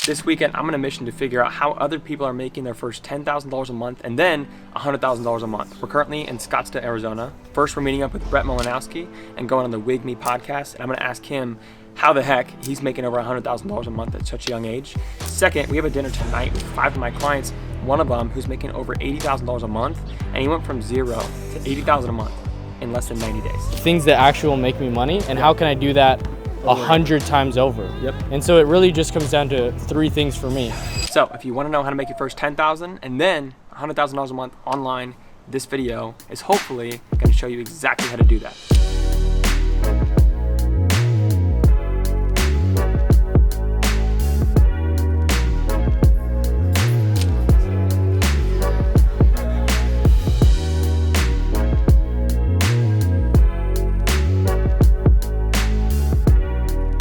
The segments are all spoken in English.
This weekend, I'm on a mission to figure out how other people are making their first $10,000 a month and then $100,000 a month. We're currently in Scottsdale, Arizona. First, we're meeting up with Brett Malinowski and going on the Wig Me podcast, and I'm gonna ask him how the heck he's making over $100,000 a month at such a young age. Second, we have a dinner tonight with 5 of my clients, one of them who's making over $80,000 a month, and he went from 0 to $80,000 a month in less than 90 days. Things that actually will make me money, and how can I do that 100 times over? Yep. And so it really just comes down to 3 things for me. So if you want to know how to make your first $10,000 and then $100,000 a month online, this video is hopefully going to show you exactly how to do that.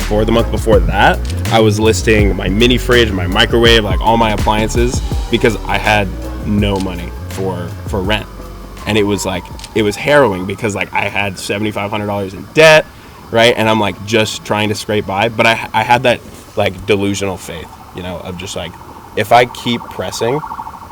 For the month before that, I was listing my mini fridge, my microwave, like all my appliances, because I had no money for rent. And it was harrowing because like I had $7,500 in debt, right? And I'm like just trying to scrape by, but I had that like delusional faith, you know, of just like, if I keep pressing,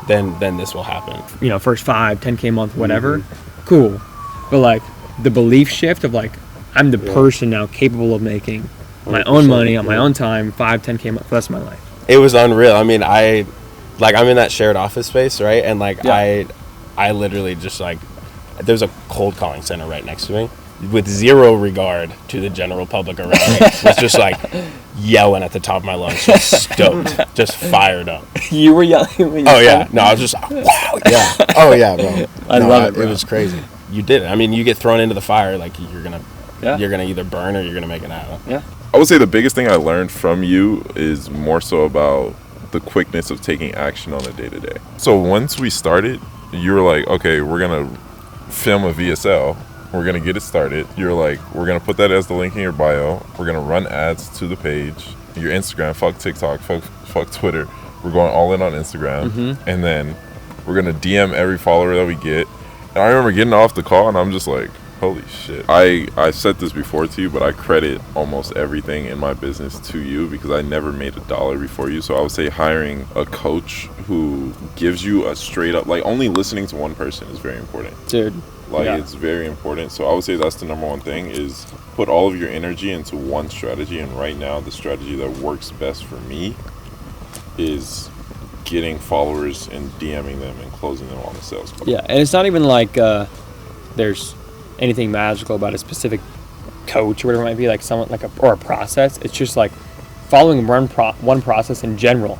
then this will happen. You know, first 5, 10K a month, whatever, cool. But like the belief shift of like, I'm the person now capable of making my own money on my own time, 5, 10K a month for the rest of my life. It was unreal. I mean, I'm in that shared office space, right? And like, I literally just like, there's a cold calling center right next to me with zero regard to the general public around me. Was just like yelling at the top of my lungs, just stoked, just fired up. You were yelling when you Oh yeah, no, I was just wow, yeah. Oh yeah, bro. I love it, bro. It was crazy. You did it. I mean, you get thrown into the fire, like you're gonna either burn or you're gonna make it out. Yeah. I would say the biggest thing I learned from you is more so about the quickness of taking action on a day-to-day. So once we started, you were like, okay, we're going to film a VSL. We're going to get it started. You're like, we're going to put that as the link in your bio. We're going to run ads to the page. Your Instagram, fuck TikTok, fuck Twitter. We're going all in on Instagram. Mm-hmm. And then we're going to DM every follower that we get. And I remember getting off the call and I'm just like, holy shit. I said this before to you, but I credit almost everything in my business to you because I never made $1 before you. So I would say hiring a coach who gives you a straight up, like only listening to one person is very important. Dude. It's very important. So I would say that's the number one thing is put all of your energy into one strategy. And right now, the strategy that works best for me is getting followers and DMing them and closing them on the sales call. Yeah, and it's not even like there's anything magical about a specific coach or whatever it might be, like someone like or a process. It's just like following one process in general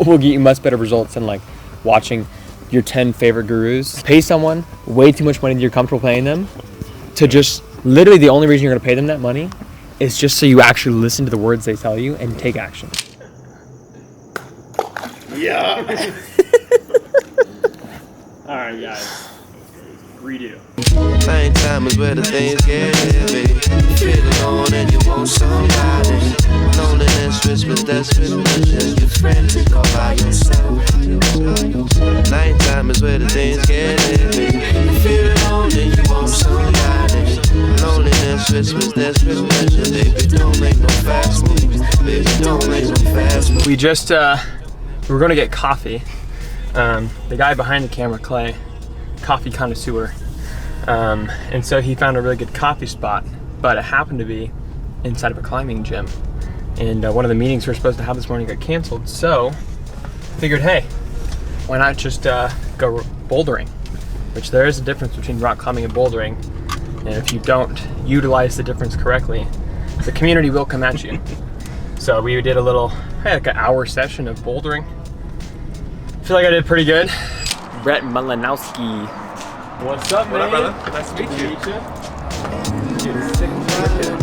will get you much better results than like watching your 10 favorite gurus pay someone way too much money that you're comfortable paying them to just literally the only reason you're going to pay them that money is just so you actually listen to the words they tell you and take action. Yeah. All right, guys. Redo. Same time is where the things get heavy. Feel alone and you want somebody. Loneliness, Christmas, desperation. Your friends go by yourself. Nighttime is where the things get heavy. Feel alone and you want somebody. Loneliness, Christmas, desperation. Baby, don't make no fast moves. Baby, don't make no fast moves. We just we were going to get coffee. The guy behind the camera, Clay, coffee connoisseur, and so he found a really good coffee spot, but it happened to be inside of a climbing gym, and one of the meetings we were supposed to have this morning got canceled, so figured, hey, why not just go bouldering, which there is a difference between rock climbing and bouldering, and if you don't utilize the difference correctly, the community will come at you. So we did like an hour session of bouldering. I feel like I did pretty good. Brett Malinowski. What's up, man? What up, brother? Nice to meet you. Dude, it's sick as kid.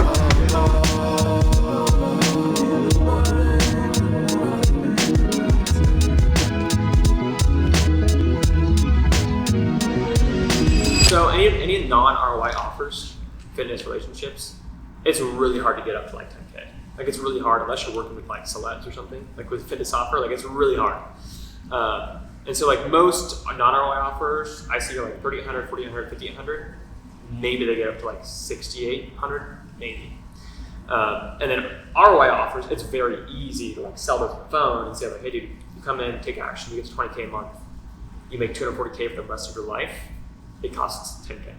So any non-ROI offers, fitness relationships, it's really hard to get up to like 10K. Like it's really hard unless you're working with like celebs or something. Like with fitness offer, like it's really hard. And so like most non-ROI offers, I see are like 3,800, 4,800, 5,800. Maybe they get up to like 6,800, maybe. And then ROI offers, it's very easy to like sell those on the phone and say like, hey dude, you come in, take action, you get to 20K a month, you make 240K for the rest of your life, it costs 10K.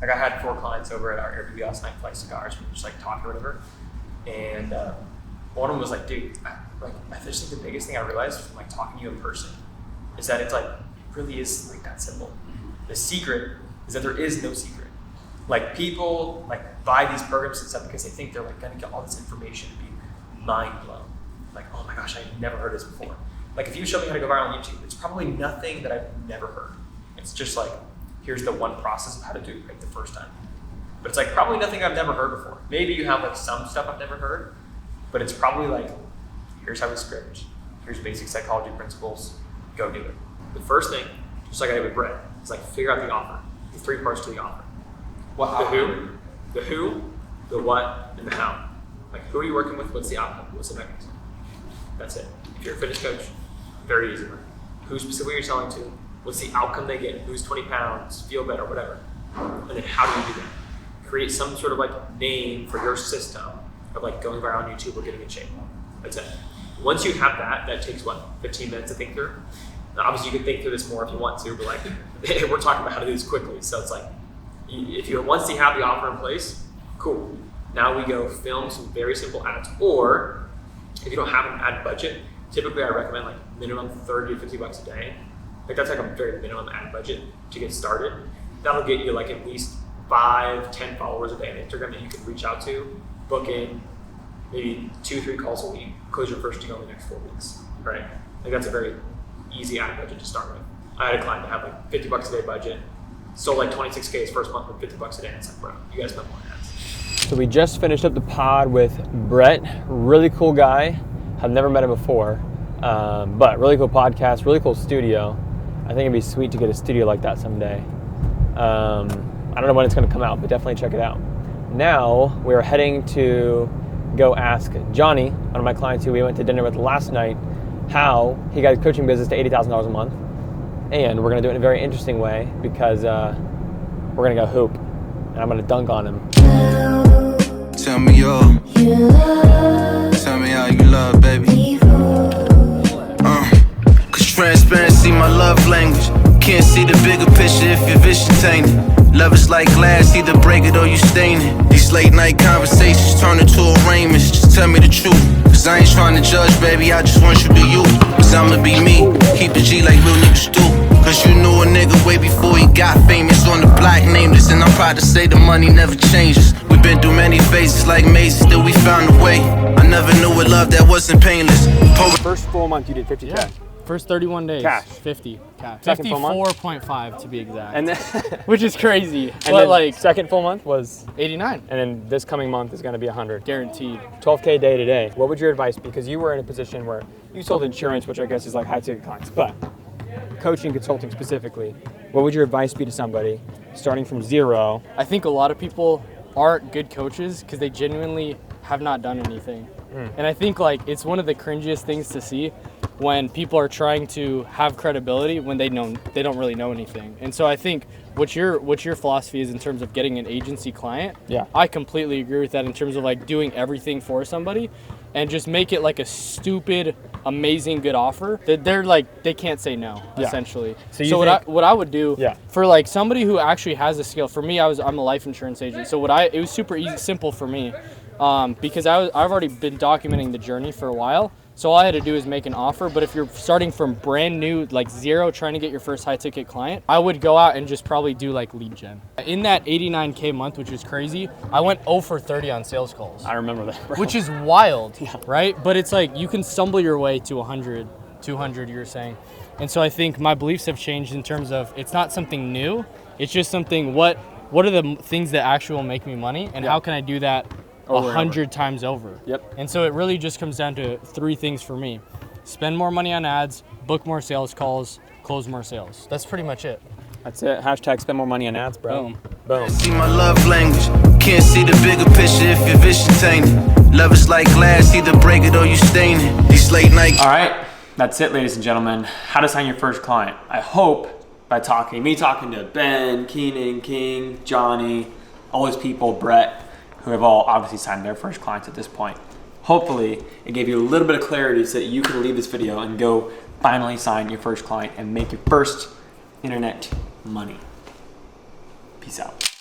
Like I had 4 clients over at our Airbnb last night, play cigars, we were just like talking or whatever. And one of them was like, dude, I just think the biggest thing I realized from like talking to you in person is that it's like, really is like that simple. The secret is that there is no secret. Like people like buy these programs and stuff because they think they're like gonna get all this information and be mind blown. Like, oh my gosh, I never heard this before. Like if you show me how to go viral on YouTube, it's probably nothing that I've never heard. It's just like, here's the one process of how to do it right the first time. But it's like probably nothing I've never heard before. Maybe you have like some stuff I've never heard, but it's probably like, here's how we script, here's basic psychology principles, go do it. The first thing, just like I did with Brett, is like figure out the offer. The 3 parts to the offer. The who, the what, and the how. Like who are you working with, what's the outcome, what's the mechanism? That's it. If you're a fitness coach, very easy. Who specifically you're selling to, what's the outcome they get, lose 20 pounds, feel better, whatever. And then how do you do that? Create some sort of like name for your system of like going viral on YouTube or getting in shape. That's it. Once you have that, that takes what, 15 minutes to think through? Now, obviously you can think through this more if you want to, but like we're talking about how to do this quickly. So it's like, if you once you have the offer in place, cool. Now we go film some very simple ads, or if you don't have an ad budget, typically I recommend like minimum 30 to 50 bucks a day. Like that's like a very minimum ad budget to get started. That'll get you like at least 5-10 followers a day on Instagram that you can reach out to, book in maybe 2-3 calls a week, close your first deal in the next 4 weeks, right? Like that's a very easy ad budget to start with. I had a client that had like 50 bucks a day budget, sold like 26K his first month with 50 bucks a day. And it's like, bro, you guys spend more on ads. So we just finished up the pod with Brett, really cool guy. I've never met him before, but really cool podcast, really cool studio. I think it'd be sweet to get a studio like that someday. I don't know when it's gonna come out, but definitely check it out. Now we're heading to go ask Johnny, one of my clients who we went to dinner with last night, how he got his coaching business to $80,000 a month. And we're gonna do it in a very interesting way because we're gonna go hoop and I'm gonna dunk on him. Tell me tell me how you love, baby. Cause transparency my love language. Can't see the bigger picture if your vision tainted. Love is like glass, either break it or you stain it. These late night conversations turn into arraignments. Just tell me the truth, cause I ain't trying to judge, baby, I just want you to be you. Cause I'ma be me, keep it G like real niggas do. Cause you knew a nigga way before he got famous. On the block, nameless, and I'm proud to say the money never changes. We've been through many phases like mazes, still we found a way. I never knew a love that wasn't painless. First full month you did 50K. Yeah. First 31 days, Cash. 50 cash. Second full month? 54.5 to be exact. And then, which is crazy. and But then like second full month was, 89, and then this coming month is gonna be 100. guaranteed. 12K day to day. What would your advice be? Because you were in a position where you sold insurance, which I guess is like high ticket clients, but coaching, consulting specifically, what would your advice be to somebody starting from zero? I think a lot of people aren't good coaches because they genuinely have not done anything. And I think like it's one of the cringiest things to see when people are trying to have credibility when they don't really know anything. And so I think what your philosophy is in terms of getting an agency client. Yeah. I completely agree with that in terms of like doing everything for somebody and just make it like a stupid, amazing good offer that they're like they can't say no, Yeah. essentially. So what I would do Yeah. for like somebody who actually has a skill. For me, I'm a life insurance agent. So it was super easy, simple for me. Because I've already been documenting the journey for a while. So all I had to do is make an offer. But if you're starting from brand new, like zero, trying to get your first high ticket client, I would go out and just probably do like lead gen. In that 89K month, which is crazy, I went 0 for 30 on sales calls. I remember that, bro. Which is wild, right? But it's like you can stumble your way to 100, 200, you're saying. And so I think my beliefs have changed in terms of it's not something new. It's just something, what are the things that actually will make me money and how can I do that 100 times over? Yep. And so it really just comes down to 3 things for me. Spend more money on ads, book more sales calls, close more sales. That's pretty much it. That's it. Hashtag spend more money on ads, bro. Boom. Boom. See my love language. Can't see the bigger picture if your vision tainted. Love is like glass, either break it or you stain it. These late night. All right, that's it, ladies and gentlemen. How to sign your first client. I hope by talking to Ben, Keenan, King, Johnny, all those people, Brett, who have all obviously signed their first clients at this point. Hopefully, it gave you a little bit of clarity so that you can leave this video and go finally sign your first client and make your first internet money. Peace out.